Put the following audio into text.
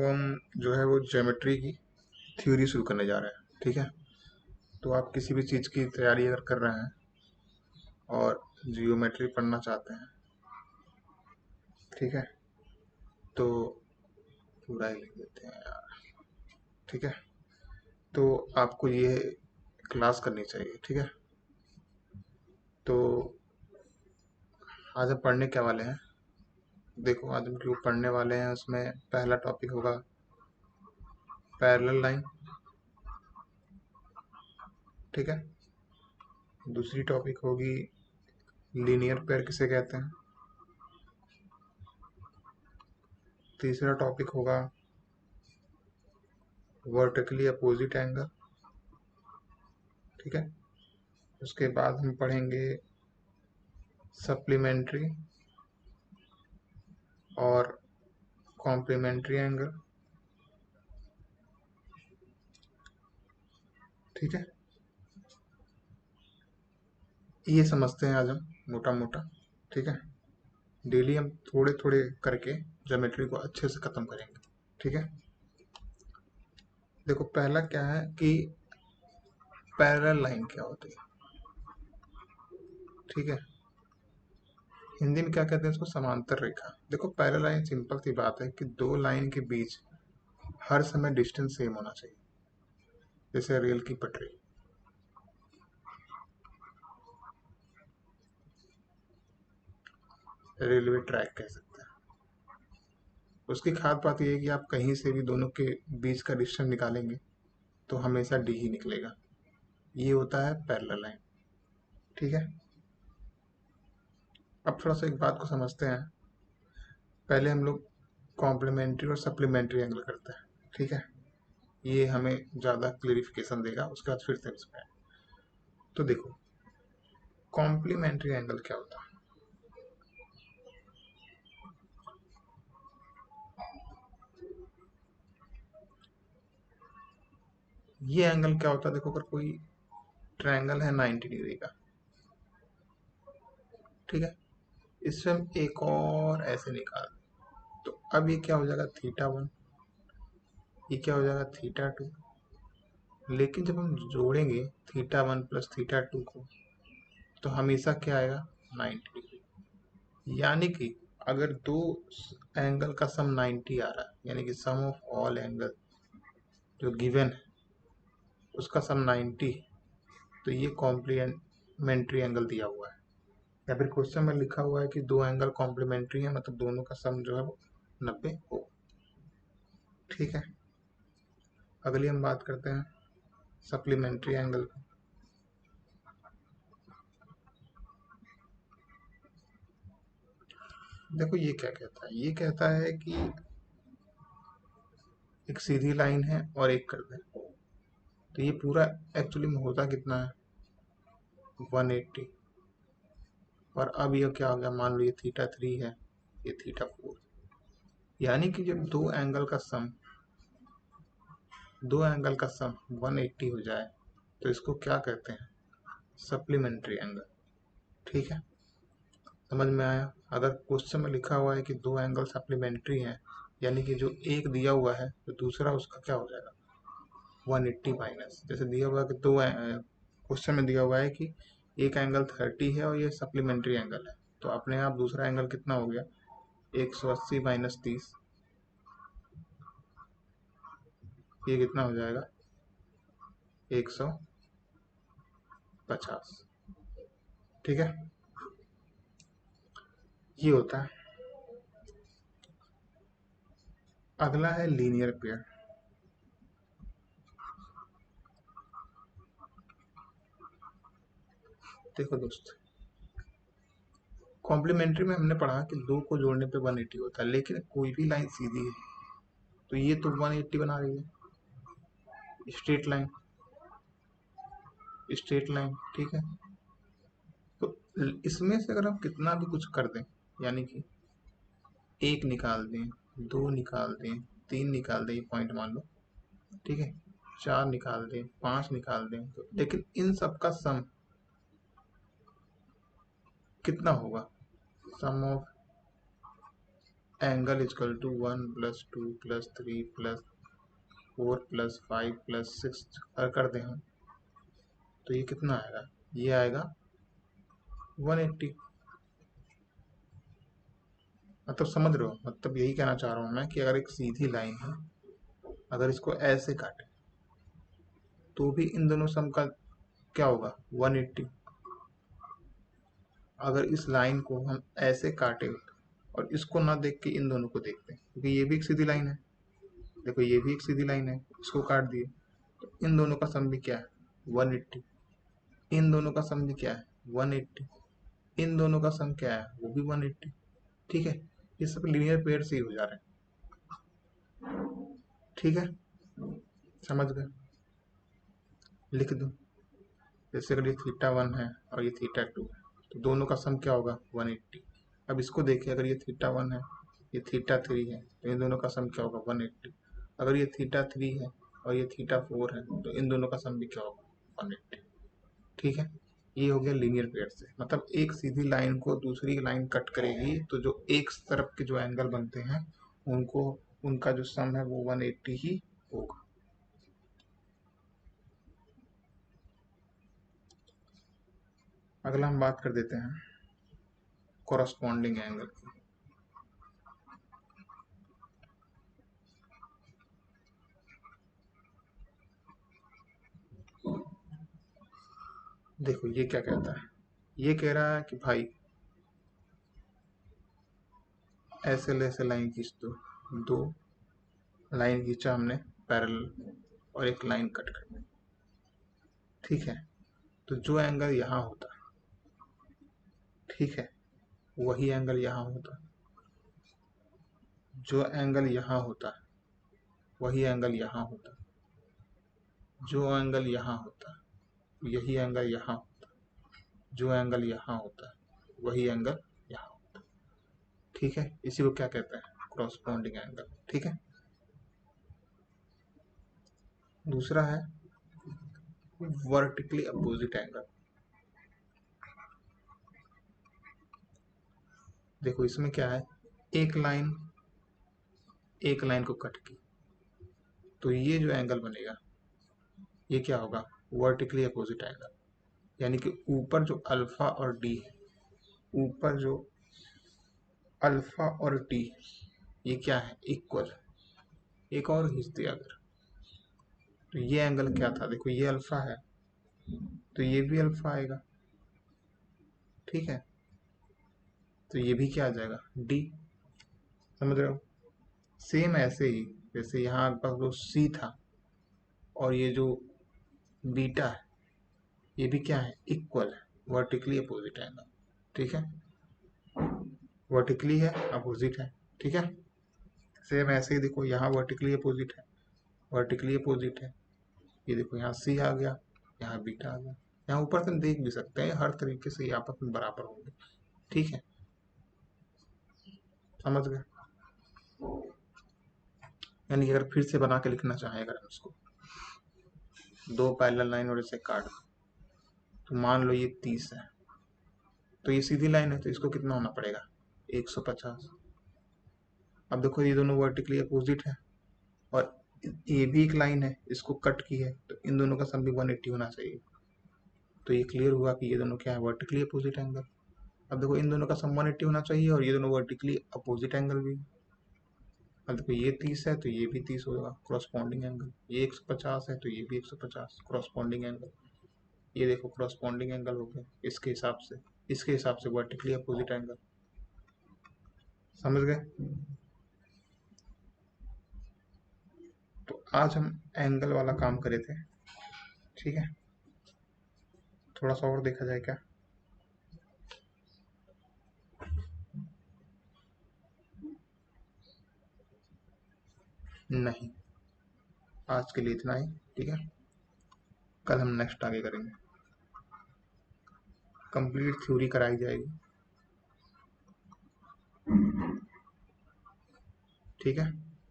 अब हम जो है वो ज्योमेट्री की थ्योरी शुरू करने जा रहे हैं। ठीक है, तो आप किसी भी चीज़ की तैयारी अगर कर रहे हैं और जियोमेट्री पढ़ना चाहते हैं, ठीक है, तो पूरा ही लिख देते हैं यार। ठीक है, तो आपको ये क्लास करनी चाहिए। ठीक है, तो आज हम पढ़ने क्या वाले हैं? देखो, आज हम जो पढ़ने वाले हैं उसमें पहला टॉपिक होगा पैरेलल लाइन। ठीक है, दूसरी टॉपिक होगी लीनियर पेयर किसे कहते हैं। तीसरा टॉपिक होगा वर्टिकली अपोजिट एंगल। ठीक है, उसके बाद हम पढ़ेंगे सप्लीमेंट्री और कॉम्प्लीमेंट्री एंगल। ठीक है, ये समझते हैं आज हम मोटा मोटा। ठीक है, डेली हम थोड़े थोड़े करके ज्योमेट्री को अच्छे से खत्म करेंगे। ठीक है, देखो पहला क्या है कि पैरेलल लाइन क्या होती है। ठीक है, हिंदी में क्या कहते हैं इसको? समांतर रेखा। देखो पैरेलल लाइन सिंपल सी बात है कि दो लाइन के बीच हर समय डिस्टेंस सेम होना चाहिए। जैसे रेल की पटरी, रेलवे ट्रैक कह सकते हैं। उसकी खास बात यह है कि आप कहीं से भी दोनों के बीच का डिस्टेंस निकालेंगे तो हमेशा डी ही निकलेगा। ये होता है पैरेलल लाइन। ठीक है, अब थोड़ा सा एक बात को समझते हैं। पहले हम लोग कॉम्प्लीमेंट्री और सप्लीमेंट्री एंगल करते हैं। ठीक है, ये हमें ज़्यादा क्लियरिफिकेशन देगा। उसके बाद फिर से इसमें तो देखो कॉम्प्लीमेंट्री एंगल क्या होता है। ये एंगल क्या होता है? देखो, अगर कोई ट्रायंगल है 90 डिग्री का, ठीक है, इससे हम एक और ऐसे निकाल, तो अब ये क्या हो जाएगा? Theta one. ये क्या हो जाएगा? Theta two. लेकिन जब हम जोड़ेंगे theta one plus theta two को, तो हमेशा क्या आएगा? 90 डिग्री। यानी कि अगर दो एंगल का सम 90 आ रहा है, यानी कि सम ऑफ ऑल एंगल जो गिवन है उसका सम 90, तो ये कॉम्प्लीमेंट्री एंगल दिया हुआ है। या फिर क्वेश्चन में लिखा हुआ है कि दो एंगल कॉम्प्लीमेंट्री है, मतलब दोनों का सम जो है वो 90 हो। ठीक है, अगली हम बात करते हैं सप्लीमेंट्री एंगल। देखो ये क्या कहता है? ये कहता है कि एक सीधी लाइन है और एक कर दें, तो ये पूरा एक्चुअली में होता कितना है? 180। और अब ये क्या हो गया? मान लो ये थीटा थ्री है, ये थीटा फोर। यानी कि जब दो एंगल का सम 180 हो जाए तो इसको क्या कहते हैं? Supplementary angle. ठीक है, समझ में आया? अगर क्वेश्चन में लिखा हुआ है कि दो एंगल सप्लीमेंट्री हैं, यानी कि जो एक दिया हुआ है तो दूसरा उसका क्या हो जाएगा? 180 माइनस। जैसे दिया हुआ है कि क्वेश्चन में दिया हुआ है कि एक एंगल 30 है और ये सप्लीमेंट्री एंगल है, तो अपने आप दूसरा एंगल कितना हो गया? 180 माइनस 30, ये कितना हो जाएगा? 150। ठीक है, ये होता है। अगला है लीनियर पेयर। देखो दोस्त, कॉम्प्लीमेंट्री में हमने पढ़ा कि दो को जोड़ने पे 180 होता है, लेकिन कोई भी लाइन सीधी है तो ये तो 180 बना रही है। Straight line, straight line. ठीक है, तो इसमें से अगर हम कितना भी कुछ कर दें, यानी कि एक निकाल दें, दो निकाल दें, तीन निकाल दें, ये पॉइंट मान लो, ठीक है, चार निकाल दें, पांच निकाल दें, तो लेकिन इन सब का सम कितना होगा? सम ऑफ एंगल इजकल टू 1+2+3+4+5+6 अगर कर दें हम तो ये कितना आएगा, ये आएगा 180। मतलब समझ रहे हो, मतलब यही कहना चाह रहा हूँ मैं कि अगर एक सीधी लाइन है, अगर इसको ऐसे काटे तो भी इन दोनों सम का क्या होगा 180। अगर इस लाइन को हम ऐसे काटे और इसको ना देख के इन दोनों को देखते हैं, क्योंकि ये भी एक सीधी लाइन है, देखो ये भी एक सीधी लाइन है, इसको काट दिए तो इन दोनों का सम भी क्या है 180। इन दोनों का सम भी क्या है 180। इन दोनों का सम क्या है वो भी 180। ठीक है, ये सब लीनियर पेयर से ही हो जा रहे हैं। ठीक है, समझ गए, लिख दो। जैसे अगर ये θ1 है और ये θ2 है तो दोनों का सम क्या होगा 180। अब इसको देखिए, अगर ये θ1 है ये θ3 है तो इन दोनों का सम क्या होगा 180। अगर ये θ3 है और ये θ4 है तो इन दोनों का सम भी क्या होगा 180। ठीक है, ये हो गया लीनियर पेयर से, मतलब एक सीधी लाइन को दूसरी लाइन कट करेगी तो जो एक तरफ के जो एंगल बनते हैं उनको, उनका जो सम है वो 180 ही होगा। अगला हम बात कर देते हैं कोरस्पॉन्डिंग एंगल की। देखो ये क्या कहता है, ये कह रहा है कि भाई ऐसे लाइन खींच दो, दो लाइन खींचा हमने पैरेलल और एक लाइन कट कर दी। ठीक है, तो जो एंगल यहाँ होता, ठीक है, वही एंगल यहाँ होता, जो एंगल यहाँ होता वही एंगल यहाँ होता, जो एंगल यहाँ होता यही एंगल यहाँ होता, जो एंगल यहाँ होता वही एंगल यहाँ होता। ठीक है, इसी को क्या कहते हैं क्रॉसपॉन्डिंग एंगल। ठीक है, दूसरा है वर्टिकली अपोजिट एंगल। देखो इसमें क्या है, एक लाइन को कट की तो ये जो एंगल बनेगा ये क्या होगा वर्टिकली अपोजिट एंगल। यानी कि ऊपर जो अल्फा और डी है, ऊपर जो अल्फा और डी ये क्या है इक्वल। एक और खींच दिया अगर तो ये एंगल क्या था, देखो ये अल्फा है तो ये भी अल्फा आएगा। ठीक है, तो ये भी क्या आ जाएगा डी। समझ रहे हो, सेम ऐसे ही जैसे यहाँ पास जो सी था और ये जो बीटा है ये भी क्या है इक्वल है, वर्टिकली अपोजिट एंगल। ठीक है, वर्टिकली है अपोजिट है। ठीक है, सेम ऐसे ही देखो यहाँ वर्टिकली अपोजिट है, वर्टिकली अपोजिट है। ये देखो यहाँ सी आ गया, यहाँ बीटा आ गया। यहाँ ऊपर से हम देख भी सकते हैं, हर तरीके से ये आपस में बराबर होंगे। ठीक है, समझ गए। यानी अगर फिर से बना के लिखना चाहे अगर हम इसको, दो पैरेलल लाइन और इसे काट तो मान लो ये 30 है तो ये सीधी लाइन है तो इसको कितना होना पड़ेगा 150। अब देखो ये दोनों वर्टिकली अपोजिट है और ये भी एक लाइन है, इसको कट की है तो इन दोनों का सम भी 180 होना चाहिए। तो ये क्लियर हुआ कि ये दोनों क्या है वर्टिकली अपोजिट एंगल। अब देखो इन दोनों का सम 180 होना चाहिए और ये दोनों वर्टिकली अपोजिट एंगल भी। अब देखो ये 30 है तो ये भी 30 होगा क्रॉसपॉन्डिंग एंगल, ये 150 है तो ये भी 150 क्रॉसपॉन्डिंग एंगल। ये देखो क्रॉसपॉन्डिंग एंगल हो गया इसके हिसाब से, इसके हिसाब से वर्टिकली अपोजिट एंगल। समझ गए। तो आज हम एंगल वाला काम करे थे। ठीक है, थोड़ा सा और देखा जाए क्या। नहीं, आज के लिए इतना ही। ठीक है, कल हम नेक्स्ट आगे करेंगे, कंप्लीट थ्योरी कराई जाएगी। ठीक है।